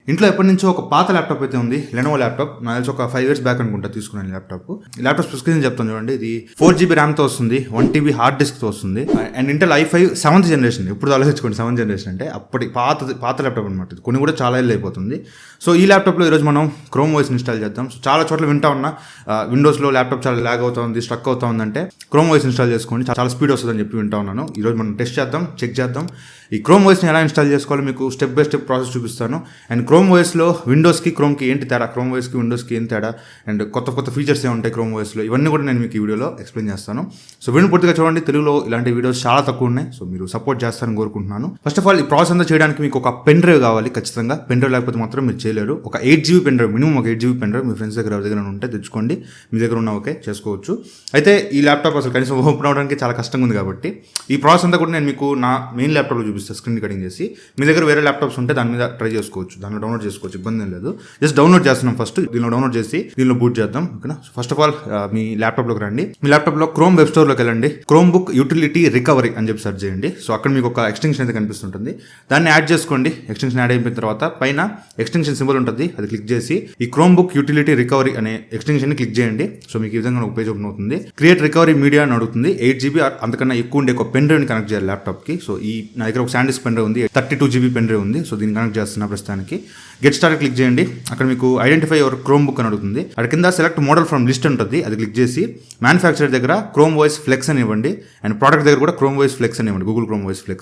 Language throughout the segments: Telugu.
ఇంట్లో ఎప్పటి నుంచో ఒక పాత ల్యాప్టాప్ అయితే ఉంది, లెనోవో ల్యాప్టాప్. నాకు తెలిసి ఒక 5 years బ్యాక్ అనుకుంటా తీసుకున్నాను ల్యాప్టాప్. ఈ ల్యాప్టాప్ స్పెసిఫికేషన్ చెప్తాను చూడండి. ఇది 4GB ర్యామ్తో వస్తుంది, 1TB హార్డ్ డిస్క్తో వస్తుంది, and Intel i5 7th generation. ఇప్పుడు ఆలోచించుకోండి, 7th జనరేషన్ అంటే అప్పటి పాత ల్యాప్టాప్ అనమాట. ఇది కొన్ని కూడా చాలా ఏళ్ళు అయిపోతుంది. సో ఈ ల్యాప్టాప్లో ఈరోజు మనం ChromeOS ఇన్స్టాల్ చేద్దాం. సో చాలా చోట్ల వింటా ఉన్నా విండోస్లో ల్యాప్టాప్ చాలా ల్యాగ్ అవుతా ఉంది, స్ట్రక్ అవుతా ఉందంటే ChromeOS ఇన్స్టాల్ చేసుకోండి, చాలా స్పీడ్ వస్తుందని చెప్పి వింటా ఉన్నాను. ఈరోజు మనం టెస్ట్ చేద్దాం, చెక్ చేద్దాం. ఈ ChromeOSని ఎలా ఇన్స్టాల్ చేసుకోవాలో మీకు స్టెప్ బై స్టెప్ ప్రాసెస్ చూపిస్తాను. అండ్ ChromeOSలో విండోస్కి క్రోమ్కి ఏంటి తేడా, ChromeOSకి విండోస్కి ఏం తేడా, అండ్ కొత్త ఫీచర్స్ ఏముంటాయి ChromeOSలో, ఇవన్నీ కూడా నేను మీకు ఈ వీడియోలో ఎక్స్ప్లెయిన్ చేస్తాను. సో వీడియో పూర్తిగా చూడండి. తెలుగులో ఇలాంటి వీడియోస్ చాలా తక్కువ ఉన్నాయి, సో మీరు సపోర్ట్ చేస్తారని కోరుకుంటున్నాను. ఫస్ట్ ఆఫ్ ఆల్ ఈ ప్రాసెస్ అంతా చేయడానికి మీకు ఒక పెన్ డ్రైవ్ కావాలి ఖచ్చితంగా. పెన్ డ్రైవ్ లేకపోతే మాత్రం మీరు చేయలేరు. ఒక 8GB పెన్ డ్రైవ్, మినిమం ఒక 8GB పెన్ డ్రైవ్ మీ ఫ్రెండ్స్ దగ్గర ఉంటే తెచ్చుకోండి. మీ దగ్గర ఉన్న ఓకే చేసుకోవచ్చు. అయితే ఈ ల్యాప్టాప్ అసలు కనీసం ఓపెన్ అవడానికి చాలా కష్టంగా ఉంది కాబట్టి ఈ ప్రాసెస్ అంతా కూడా నేను మీకు నా మెయిన్ ల్యాప్టాప్లో చూపిస్తాను, స్క్రీన్ రికార్డింగ్ చేసి. మీ దగ్గర వేరే ల్యాప్టాప్స్ ఉంటే దాని మీద ట్రై చేసుకోవచ్చు, దానిలో డౌన్లోడ్ చేసుకోవచ్చు, ఇబ్బంది ఏం లేదు. జస్ట్ డౌన్లోడ్ చేస్తున్నాం ఫస్ట్. దీనిలో డౌన్లోడ్ చేసి దీనిలో బూట్ చేద్దాం, ఓకేనా. ఫస్ట్ ఆఫ్ ఆల్ మీ ల్యాప్టాప్లోకి రండి. మీ ల్యాప్టాప్లో క్రోమ్ వెబ్ స్టోర్లోకి వెళ్ళండి. క్రోమ్బుక్ యూటిలిటీ రికవరీ అని చెప్పి సెర్చ్ చేయండి. సో అక్కడ మీకు ఒక ఎక్స్టెన్షన్ అయితే కనిపిస్తుంటుంది, దాన్ని యాడ్ చేసుకోండి. ఎక్స్టెన్షన్ యాడ్ అయిపోయిన తర్వాత పైన ఎక్స్టెన్షన్ సింబల్ ఉంటుంది, అది క్లిక్ చేసి ఈ క్రోమ్బుక్ యూటిలిటీ రికవరీ అనే ఎక్స్టెన్షన్ ని క్లిక్ చేయండి. సో మీకు ఈ విధంగా ఒక పేజ్ ఓపెన్ అవుతుంది. క్రియేట్ రికవరీ మీడియా అని అడుగుతుంది. 8GB అంతకన్నా ఎక్కువ ఉండే ఒక పెన్ డ్రైవ్ ని కనెక్ట్ చేయాలి ల్యాప్టాప్ కి. సో ఈ నా దగ్గర ఒక SanDisk పెన్ డ్రైవ్ ఉంది, 32GB పెన్ డ్రైవ్ ఉంది. సో దీన్ని కనెక్ట్ చేస్తున్నా ప్రస్తుతానికి. గెట్ స్టార్ట్ క్లిక్ చేయండి. అక్కడ మీకు ఐడెంటిఫై యువర్ క్రోమ్బుక్ అని అడుగుతుంది. అక్కడ కింద సెలెక్ట్ మోడల్ ఫ్రమ్ లిస్ట్ ఉంటుంది, అది క్లిక్ చేసి మ్యానుఫ్యాక్చరర్ దగ్గర ChromeOS Flex అని ఇవ్వండి, అండ్ ప్రోడక్ట్ దగ్గర కూడా ChromeOS Flex అని ఇవ్వండి, గూగుల్ ChromeOS Flex.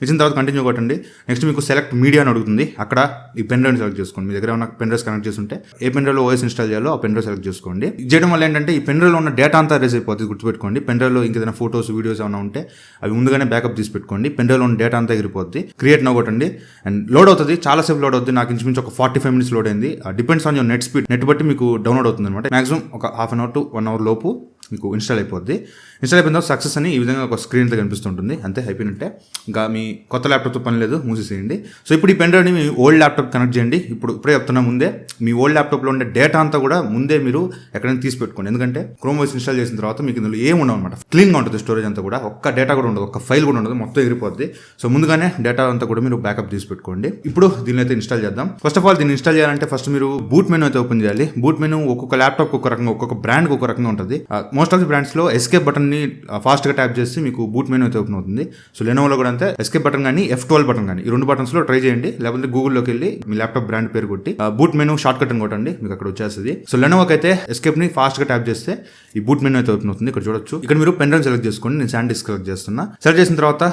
ఇచ్చిన తర్వాత కంటిన్యూ కొట్టండి. నెక్స్ట్ మీకు సెలెక్ట్ మీడియా అని అడుగుతుంది. అక్కడ ఈ పెన్ డ్రైవ్ సెలెక్ట్ చేసుకోండి. మీ దగ్గర ఉన్న పెన్ డ్రైవ్స్ కనెక్ట్ చేస్తుంటే ఏ పెన్ డ్రైవ్లో OS ఇన్స్టాల్ చేయాలో ఆ పెన్ డ్రైవ్ సెలెక్ట్ చేసుకోండి. ఇది చేయడం వల్ల ఏంటంటే ఈ పెన్ డ్రైవ్లో ఉన్న డేటా అంతా రేజ్ అయిపోతుంది, గుర్తుపెట్టుకోండి. పెన్ డ్రైవ్లో ఇంకేదైనా ఫోటోస్ వీడియోస్ ఏమైనా ఉంటే అవి ముందుగానే బ్యాకప్ తీసి పెట్టుకోండి. పెన్ డ్రైవ్లో ఉన్న డేటా అంతా ఎగిరిపోద్ది. క్రియేట్ నౌ కొట్టండి, అండ్ లోడ్ అవుతుంది. చాలాసేపు లోడ్ అవుతుంది. నాకు ఇంచుమించు ఒక 45 minutes లోడ్ అయింది. Depends on your net speed, net బట్టి మీకు డౌన్లోడ్ అవుతుంది అనమాట. మాక్సిమం ఒక ½ an hour to 1 hour లోపు మీకు ఇన్స్టాల్ అయిపోద్ది. ఇన్స్టాల్ అయిపోయిన తర్వాత సక్సెస్ అని ఈ విధంగా ఒక స్క్రీన్ అయితే కనిపిస్తుంటుంది. అంతే, అయిపోయినట్టే. ఇంకా మీ కొత్త ల్యాప్టాప్తో పని లేదు, మూసేసేయండి. సో ఇప్పుడు ఈ పెన్ డ్రైవ్ని మీ ఓల్డ్ ల్యాప్టాప్ కనెక్ట్ చేయండి. ఇప్పుడే చెప్తున్నా, ముందే మీ ఓల్డ్ ల్యాప్టాప్లో ఉండే డేటా అంతా కూడా ముందే మీరు ఎక్కడైనా తీసి పెట్టుకోండి. ఎందుకంటే ChromeOS ఇన్స్టాల్ చేసిన తర్వాత మీకు ఇందులో ఏమి ఉండవు అనమాట. క్లీన్గా ఉంటుంది స్టోరేజ్ అంతా కూడా, ఒక్క డేటా కూడా ఉండదు, ఒక్క ఫైల్ కూడా ఉండదు, మొత్తం ఎగిరిపోద్ది. సో ముందుగానే డేటా అంతా కూడా మీరు బ్యాకప్ తీసి పెట్టుకోండి. ఇప్పుడు దీన్ని అయితే ఇన్స్టాల్ చేద్దాం. ఫస్ట్ ఆఫ్ ఆల్ దీన్ని ఇన్స్టాల్ చేయాలంటే ఫస్ట్ మీరు బూట్ మెనూ అయితే ఓపెన్ చేయాలి. బూట్ మెనూ ఒక్కొక్క ల్యాప్టాప్ ఒక రకంగా, ఒక్కొక్క బ్రాండ్ ఒక రకంగా ఉంటుంది. మోస్ట్ ఆఫ్ ది బ్రాండ్స్ లో ఎస్కేప్ బటన్ ని ఫాస్ట్ గా ట్యాప్ చేసి మీకు బూట్ మెనూ అయితే ఓపెన్ అవుతుంది. సో లెనోవోలో కూడా అంతే, ఎస్కేప్ బటన్ కానీ F12 బటన్ కానీ ఈ రెండు బటన్స్ లో ట్రై చేయండి. లేకపోతే గూగుల్లోకి వెళ్ళి మీ ల్యాప్టాప్ బ్రాండ్ పేరు కొట్టి బూట్ మెనూ షార్ట్ కట్ అని కొట్టండి, మీకు అక్కడ వచ్చేస్తుంది. సో లెనోవోకి అయితే ఎస్కేప్ ని ఫాస్ట్ గా ట్యాప్ చేస్తే ఈ బూట్ మెనూ అయితే ఓపెన్ అవుతుంది. ఇక్కడ చూడొచ్చు. ఇక్కడ మీరు పెన్ డ్రైవ్ సెలెక్ట్ చేసుకోండి. నేను SanDisk సెలెక్ట్ చేస్తున్నా. సెలెక్ట్ చేసిన తర్వాత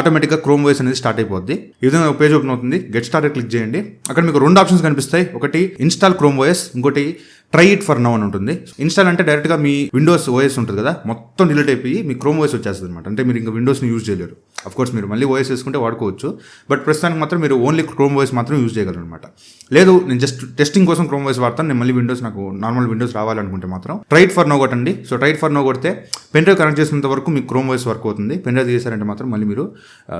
ఆటోమేటిక్ గా ChromeOS అనేది స్టార్ట్ అయిపోద్ది. ఈ విధంగా ఒక పేజ్ ఓపెన్ అవుతుంది. గెట్ స్టార్ట్ క్లిక్ చేయండి. అక్కడ మీకు 2 ఆప్షన్స్ కనిపిస్తాయి. ఒకటి ఇన్స్టాల్ ChromeOS, ఇంకోటి ట్రై ఇట్ ఫర్ నౌ అని ఉంటుంది. ఇన్స్టాల్ అంటే డైరెక్ట్ గా మీ విండోస్ OS ఉంటుంది కదా, మొత్తం డిలీట్ అయిపోయి మీ ChromeOS వచ్చేస్తుంది అనమాట. అంటే మీరు ఇంకా విండోస్ని యూజ్ చేయలేరు. అఫ్ కోర్స్ మీరు మళ్ళీ OS వేసుకుంటే వాడుకోవచ్చు, బట్ ప్రస్తుతానికి మాత్రం మీరు ఓన్లీ ChromeOS మాత్రం యూజ్ చేయగలరు అనమాట. లేదు నేను జస్ట్ టెస్టింగ్ కోసం ChromeOS వాడతాను, నేను మళ్ళీ విండోస్, నాకు నార్మల్ విండోస్ రావాలనుకుంటే మాత్రం ట్రై ఇట్ ఫర్ నౌ కొట్టండి. So try it for now కొడితే పెన్ డ్రైవ్ కనెక్ట్ చేసినంత వరకు మీకు ChromeOS వర్క్ అవుతుంది. పెన్ డ్రైవ్ చేశారంటే మాత్రం మళ్ళీ మీరు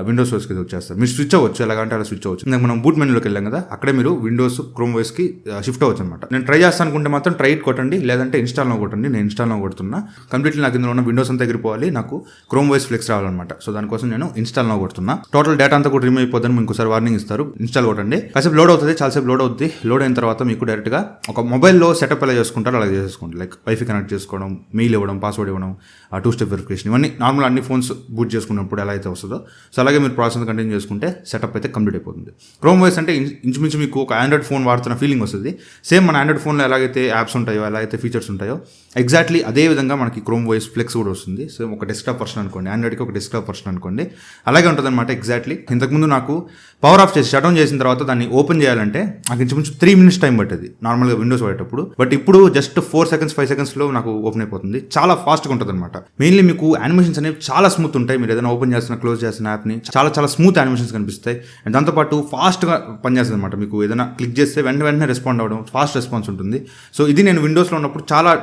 విండోస్ OS కి వచ్చేస్తారు. మీరు స్విచ్ అవ్వచ్చు, ఎలాగంటే అలా స్విచ్ అవ్వచ్చు. మనం బూట్ మెనూలోకి వెళ్ళాం కదా, అక్కడే మీరు విండోస్ ChromeOS కి షిఫ్ట్ అవ్వచ్చు అనమాట. నేను ట్రై చేస్తాను అనుకుంటే మాత్రం ట్రై ఇట్ కొట్టండి, లేదంటే ఇన్స్టాల్ నౌ కొట్టండి. నేను ఇన్స్టాల్ నౌ కొడుతున్నా. కంప్లీట్లీ నాకు ఇందులో ఉన్న విండోస్ అంతా ఎగిరిపోవాలి, నాకు ChromeOS Flex రావాలన్నమాట. సో దానికోసం నేను ఇన్స్టాల్ నౌ కొడుతున్నా. టోటల్ డేటా అంతా కూడా రిమూవ్ అయిపోద్దని ఇంకోసారి వార్నింగ్ ఇస్తారు. ఇన్స్టాల్ కొట్టండి. కాసేపు లోడ్ అవుతుంది, చాలాసేపు లోడ్ అవుతుంది. లోడ్ అయిన తర్వాత మీకు డైరెక్ట్ గా ఒక మొబైల్లో సెటప్ ఎలా చేసుకుంటారో అలా చేసేసుకోండి. లైక్ వైఫై కనెక్ట్ చేసుకోవడం, మెయిల్ ఇవ్వడం, పాస్వర్డ్ ఇవ్వడం, 2-step వెరిఫికేషన్, ఇవన్నీ నార్మల్ అన్ని ఫోన్స్ బూట్ చేసుకున్నప్పుడు ఎలా అయితే వస్తుందో సో అలాగే మీరు ప్రాసెస్ కంటిన్యూ చేసుకుంటే సెటప్ అయితే కంప్లీట్ అయిపోతుంది. ChromeOS అంటే ఇంచుమించు మీకు ఒక ఆండ్రాయిడ్ ఫోన్ వాడుతున్న ఫీలింగ్ వస్తుంది. సేమ్ మన ఆండ్రాయిడ్ ఫోన్లో ఎలాగైతే యాప్స్ ఉంటాయో, ఎలా అయితే ఫీచర్స్ ఉంటాయో ఎగ్జాక్ట్లీ అదే విధంగా మనకి ChromeOS Flex కూడా వస్తుంది. సో ఒక డెస్క్టాప్ వర్షన్ అనుకోండి, ఆండ్రాయిడ్కి ఒక డెస్క్టాప్ వర్షన్ అనుకోండి, అలాగే ఉంటుంది అనమాట ఎగ్జాక్ట్లీ. ఇంతకుముందు నాకు పవర్ ఆఫ్ చేసి షట్ డౌన్ చేసిన తర్వాత దాన్ని ఓపెన్ చేయాలంటే నాకు ఇంచుమించు 3 minutes టైం పట్టేది నార్మల్గా విండోస్ వాడేటప్పుడు. బట్ ఇప్పుడు జస్ట్ 4 seconds 5 seconds లో నాకు ఓపెన్ అయిపోతుంది. చాలా ఫాస్ట్గా ఉంటుంది అనమాట. మెయిన్లీ మీకు యానిమేషన్స్ అనేవి చాలా స్మూత్ ఉంటాయి. మీరు ఏదైనా ఓపెన్ చేస్తున్న, క్లోజ్ చేస్తున్న యాప్ని చాలా స్మూత్ యానిమేషన్స్ కనిపిస్తాయి. అండ్ దాంతోపాటు ఫాస్ట్గా పనిచేస్తుంది అనమాట. మీకు ఏదైనా క్లిక్ చేస్తే వెంటనే రెస్పాండ్ అవ్వడం, ఫాస్ట్ రెస్పాన్స్ ఉంటుంది. సో ఇది నేను విండోస్లో ఉన్నప్పుడు చాలా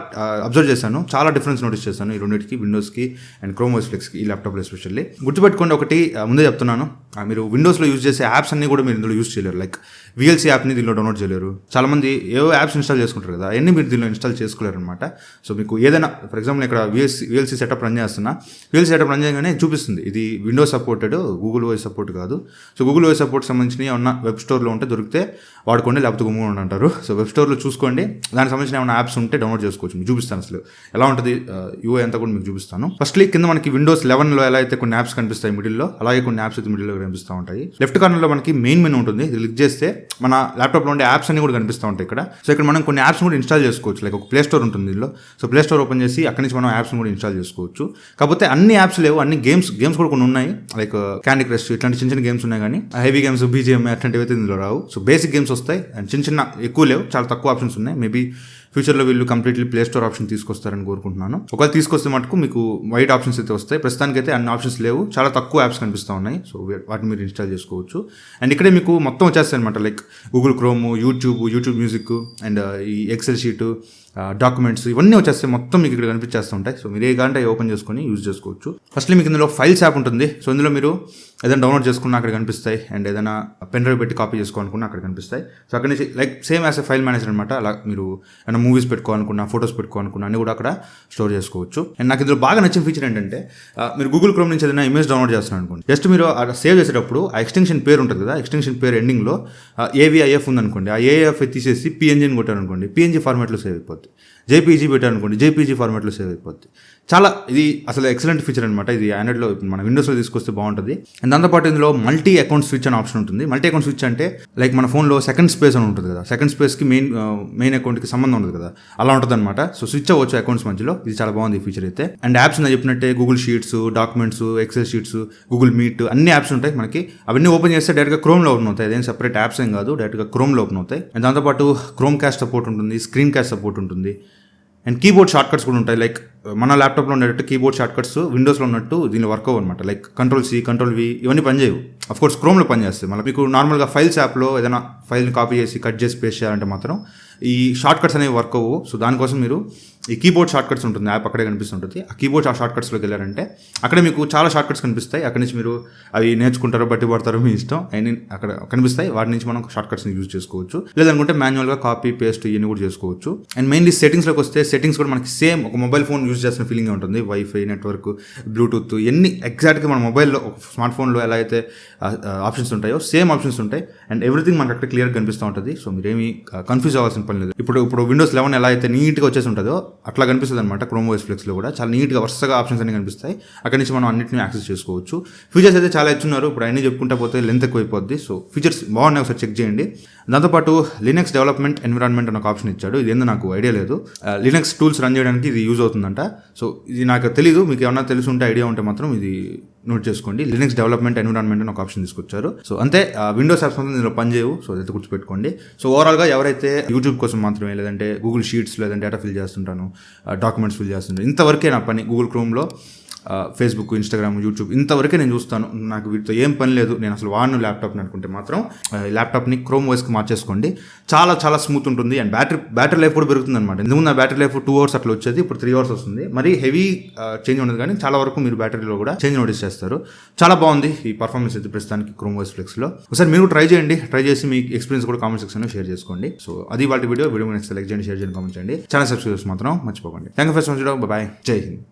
అబ్జర్వ్ చేశాను, చాలా డిఫరెన్స్ నోటీస్ చేశాను ఈ రెండింటికి, విండోస్కి అండ్ ChromeOS Flexకి, ఈ ల్యాప్టాప్లో ఎస్పెషల్లీ. గుర్తుపెట్టుకోండి ఒకటి, ముందే చెప్తున్నాను, మీరు విండోస్లో యూజ్ చేసే యాప్స్ అన్ని కూడా మీరు ఇందులో యూజ్ చేయలేరు. లైక్ VLC యాప్ని దీనిలో డౌన్లోడ్ చేయలేరు. చాలామంది ఏవో యాప్స్ ఇన్స్టాల్ చేసుకుంటారు కదా, అవన్నీ మీరు దీనిలో ఇన్స్టాల్ చేసుకోలేరు అనమాట. సో మీకు ఏదైనా ఫర్ ఎగ్జాంపుల్ ఇక్కడ VLC సెటప్ రన్ చేస్తున్నా, VLC సెటప్ రన్ చేయగానే చూపిస్తుంది ఇది Windows supported, Google OS support కాదు. సో గూగుల్ ఓఎస్ సపోర్ట్ సంబంధించిన ఏమన్నా వెబ్ స్టోర్లో ఉంటే దొరికితే వాడుకోండి, లేకపోతే గుమ్ముగా అంటారు. సో వెబ్ స్టోర్లో చూసుకోండి, దానికి సంబంధించిన ఏమైనా యాప్స్ ఉంటే డౌన్లోడ్ చేసుకోవచ్చు. మీకు చూపిస్తాను అసలు ఎలా ఉంటుంది యూఐ అంతా కూడా మీకు చూపిస్తాను. ఫస్ట్లీ కింద మనకి విండోస్ 11లో ఎలా అయితే కొన్ని యాప్స్ కనిపిస్తాయి మిడిల్లో, అలాగే కొన్ని యాప్స్ అయితే మిడిల్లో కనిపిస్తూ ఉంటాయి. లెఫ్ట్ కార్నర్లో మనకి మెయిన్ మెనూ ఉంటుంది, ఇది క్లిక్ చేస్తే మన ల్యాప్టాప్లో ఉండే యాప్స్ అన్ని కూడా కనిపిస్తూ ఉంటాయి ఇక్కడ. సో ఇక్కడ మనం కొన్ని యాప్స్ కూడా ఇన్స్టాల్ చేసుకోవచ్చు. లైక్ ఒక ప్లే స్టోర్ ఉంటుంది దీనిలో. సో ప్లే స్టోర్ ఓపెన్ చేసి అక్కడి నుంచి మనం యాప్స్ కూడా ఇన్స్టాల్ చేసుకోవచ్చు. కాకపోతే అన్ని యాప్స్ లేవు, అన్ని గేమ్స్ కూడా కొన్ని ఉన్నాయి. లైక్ క్యాండీ క్రష్ ఇట్లాంటి చిన్న చిన్న గేమ్స్ ఉన్నాయి, కానీ హెవీ గేమ్స్ BGM అట్లాంటివి అయితే ఇందులో రావు. సో బేసిక్ గేమ్స్ వస్తాయి అండ్ చిన్న చిన్న ఎక్కువ లేవు, చాలా తక్కువ ఆప్షన్స్ ఉన్నాయి. మేబీ ఫ్యూచర్లో వీళ్ళు కంప్లీట్లీ ప్లే స్టోర్ ఆప్షన్ తీసుకొస్తారని కోరుకుంటున్నాను. ఒకవేళ తీసుకొస్తే మటుకు మీకు వైట్ ఆప్షన్స్ అయితే వస్తాయి. ప్రస్తుతానికి అయితే అన్ని ఆప్షన్స్ లేవు, చాలా తక్కువ యాప్స్ కనిపిస్తూ ఉన్నాయి. సో వాటిని మీరు ఇన్స్టాల్ చేసుకోవచ్చు. అండ్ ఇక్కడే మీకు మొత్తం వచ్చేస్తాయి అనమాట, like Google chrome, YouTube music and ఈ ఎక్సెల్ షీట్, డాక్యుమెంట్స్ ఇవన్నీ వచ్చేస్తే మొత్తం మీకు ఇక్కడ కనిపించేస్తూ ఉంటాయి. సో మీరు ఏ గంట ఓపెన్ చేసుకొని యూజ్ చేసుకోవచ్చు. ఫస్ట్లీ మీకు ఇందులో ఫైల్స్ యాప్ ఉంటుంది. సో ఇందులో మీరు ఏదైనా డౌన్లోడ్ చేసుకున్నా అక్కడ కనిపిస్తాయి, అండ్ ఏదైనా పెన్ డ్రైవ్ పెట్టి కాపీ చేసుకోవాలనుకున్నా అక్కడ కనిపిస్తాయి. సో అక్కడ నుంచి like same as a file manager అనమాట. అలా మీరు ఏమైనా మూవీస్ పెట్టుకోవాలనుకున్నా, ఫోటోస్ పెట్టుకోవాలనుకున్నా అన్ని కూడా అక్కడ స్టోర్ చేసుకోవచ్చు. అండ్ నాకు ఇందులో బాగా నచ్చిన ఫీచర్ ఏంటంటే, మీరు గూగుల్ క్రోమ్ నుంచి ఏదైనా ఇమేజ్ డౌన్లోడ్ చేస్తున్నారు అనుకోండి, జస్ట్ మీరు సేవ్ చేసేటప్పుడు ఆ ఎక్స్టెన్షన్ పేరు ఉంటుంది కదా, ఎక్స్టెన్షన్ పేరు ఎండింగ్లో AVIF ఉందనుకోండి, ఆ AVIF తీసేసి PNG అని కొట్టారనుకోండి, PNG ఫార్మాట్లో సేవ్ అయిపోద్ది. JPG పెట్టారనుకోండి, JPG ఫార్మాట్లో సేవ్ అయిపోద్ది. చాలా ఇది అసలు ఎక్సలెంట్ ఫీచర్ అనమాట. ఇది ఆండ్రాయిడ్లో మన విండోస్లో తీసుకొస్తే బాగుంటుంది. అండ్ దాంతోపాటు ఇందులో మల్టీ అకౌంట్ స్విచ్ అనే ఆప్షన్ ఉంటుంది. మల్టీ అకౌంట్ స్విచ్ అంటే లైక్ మన ఫోన్లో సెకండ్ స్పేస్ అని ఉంటుంది కదా, సెకండ్ స్పేస్కి మెయిన్ అకౌంట్కి సంబంధం ఉంటుంది కదా, అలా ఉంటుంది అనమాట. సో స్విచ్ అవ్వచ్చు అకౌంట్స్ మధ్యలో. ఇది చాలా బాగుంది ఈ ఫీచర్ అయితే. అండ్ యాప్స్ నేను చెప్పినట్టే Google sheets, documents, Excel sheets, Google Meet అన్ని యాప్స్ ఉంటాయి మనకి. అవన్నీ ఓపెన్ చేస్తే డైరెక్ట్గా క్రోమ్లో ఓపెన్ అవుతాయి. అదేం సెపరేట్ యాప్స్ ఏం కాదు, డైరెక్ట్గా క్రోమ్లో ఓపెన్ అవుతాయి. అండ్ దాంతోపాటు క్రోమ్ క్యాస్ట్ సపోర్ట్ ఉంటుంది, స్క్రీన్ క్యాస్ట్ సపోర్ట్ ఉంటుంది, అండ్ కీబోర్డ్ షార్ట్ కట్స్ కూడా ఉంటాయి. లైక్ మన ల్యాప్టాప్లో ఉండేటట్టు కీబోర్డ్ షార్ట్ కట్స్ విండోస్లో ఉన్నట్టు దీనిలో వర్క్ అవ్వ అనమాట. లైక్ Ctrl+C, Ctrl+V ఇవన్నీ పనిచేయవు. అఫ్కోర్స్ క్రోమ్లో పనిచేస్తాయి. మళ్ళీ మీకు నార్మల్గా ఫైల్స్ యాప్లో ఏదైనా ఫైల్ని కాపీ చేసి కట్ చేసి పేస్ట్ చేయాలంటే మాత్రం ఈ షార్ట్ కట్స్ అనేవి వర్క్ అవ్వవు. సో దానికోసం మీరు ఈ కీబోర్డ్ షార్ట్ కట్స్ ఉంటుంది, యాప్ అక్కడే కనిపిస్తుంటుంది. ఆ కీబోర్డ్ షార్ట్ కట్స్లోకి వెళ్ళారంటే అక్కడ మీకు చాలా షార్ట్ కట్స్ కనిపిస్తాయి. అక్కడి నుంచి మీరు అవి నేర్చుకుంటారో బట్టి పడతారో మీ ఇష్టం. అక్కడ కనిపిస్తాయి, వాటి నుంచి మనం షార్ట్ కట్స్ని యూజ్ చేసుకోవచ్చు. లేదనుకుంటే మాన్యువల్గా కాపీ పేస్ట్ ఇవన్నీ కూడా చేసుకోవచ్చు. అండ్ మెయిన్లీ సెట్టింగ్స్లోకి వస్తే, సెట్టింగ్స్ కూడా మనకి సేమ్ ఒక మొబైల్ ఫోన్ యూజ్ చేసిన ఫీలింగ్ ఉంటుంది. వైఫై, నెట్వర్క్, బ్లూటూత్ ఎన్ని ఎగ్జాక్ట్గా మన మొబైల్లో ఒక స్మార్ట్ ఫోన్లో ఎలా అయితే ఆప్షన్స్ ఉంటాయో సేమ్ ఆప్షన్స్ ఉంటాయి. అండ్ ఎవ్రీథింగ్ మనకు అక్కడ క్లియర్గా కనిపిస్తూ ఉంటుంది. సో మీరేమీ కన్ఫ్యూజ్ అవ్వాల్సిన పని లేదు. ఇప్పుడు విండోస్ 11 ఎలా అయితే నీట్గా వచ్చేసి ఉంటుందో అట్లా కనిపిస్తుంది అనమాట. ChromeOS Flexలో కూడా చాలా నీట్గా వరుసగా ఆప్షన్స్ అన్ని కనిపిస్తాయి. అక్కడి నుంచి మనం అన్నింటినీ యాక్సెస్ చేసుకోవచ్చు. ఫీచర్స్ అయితే చాలా ఇచ్చున్నారు. ఇప్పుడు అన్నీ చెప్పుకుంటా పోతే లెంత్ ఎక్కువైపోద్ది. సో ఫీచర్స్ బాగున్నాయి, ఒకసారి చెక్ చేయండి. దాంతోపాటు లినక్స్ డెవలప్మెంట్ ఎన్విరాన్మెంట్ అని ఒక ఆప్షన్ ఇచ్చాడు. ఇది ఏందో నాకు ఐడియా లేదు. లినక్స్ టూల్స్ రన్ చేయడానికి ఇది యూజ్ అవుతుందంట. సో ఇది నాకు తెలీదు, మీకు ఏమన్నా తెలిసి ఉంటే ఐడియా ఉంటే మాత్రం ఇది నోట్ చేసుకోండి. లినక్స్ డెవలప్మెంట్ ఎన్విరాన్మెంట్ అని ఒక ఆప్షన్ తీసుకొచ్చారు. సో అంతే, విండోస్ యాప్స్ అంతా ఇందులో పనిచేయవు. సో అదైతే గుర్తుపెట్టుకోండి. సో ఓవరాల్గా ఎవరైతే యూట్యూబ్ కోసం మాత్రమే, లేదంటే గూగుల్ షీట్స్, లేదంటే డేటా ఫిల్ చేస్తుంటాను, డాక్యుమెంట్స్ ఫిల్ చేస్తుంటాను, ఇంతవరకే నా పని. గూగుల్ క్రోమ్లో ఫేస్బుక్, ఇన్స్టాగ్రామ్, యూట్యూబ్ ఇంతవరకే నేను చూస్తాను. నాకు వీటితో ఏం పని లేదు, నేను అసలు వాడను ల్యాప్టాప్ని అనుకుంటే మాత్రం ల్యాప్టాప్ని ChromeOSకి మార్చేసుకోండి. చాలా చాలా స్మూత్ ఉంటుంది. అండ్ బ్యాటరీ లైఫ్ కూడా పెరుగుతుంది అనమాట. ఇంతకుముందు నా బ్యాటరీ లైఫ్ 2 hours అట్లా వచ్చేది, ఇప్పుడు 3 hours వస్తుంది. మరి హెవీ చేంజ్ ఉండదు, కానీ చాలా వరకు మీరు బ్యాటరీలో కూడా చేంజ్ నోటీస్ చేస్తారు. చాలా బాగుంది ఈ పర్ఫార్మెన్స్ అయితే ప్రస్తుతానికి ChromeOS Flexలో. ఒకసారి మీరు ట్రై చేయండి. ట్రై చేసి మీ ఎక్స్పీరియన్స్ కూడా కామెంట్ సెక్షన్లో షేర్ చేసుకోండి. సో అది వాళ్ళ వీడియో నచ్చితే లైక్ చేయండి, షేర్ చేయండి, కామెంట్ చేయండి. ఛానల్ సబ్స్క్రైబ్ మాత్రం మర్చిపోకండి. Thank you for watching. Bye, జై హింద్.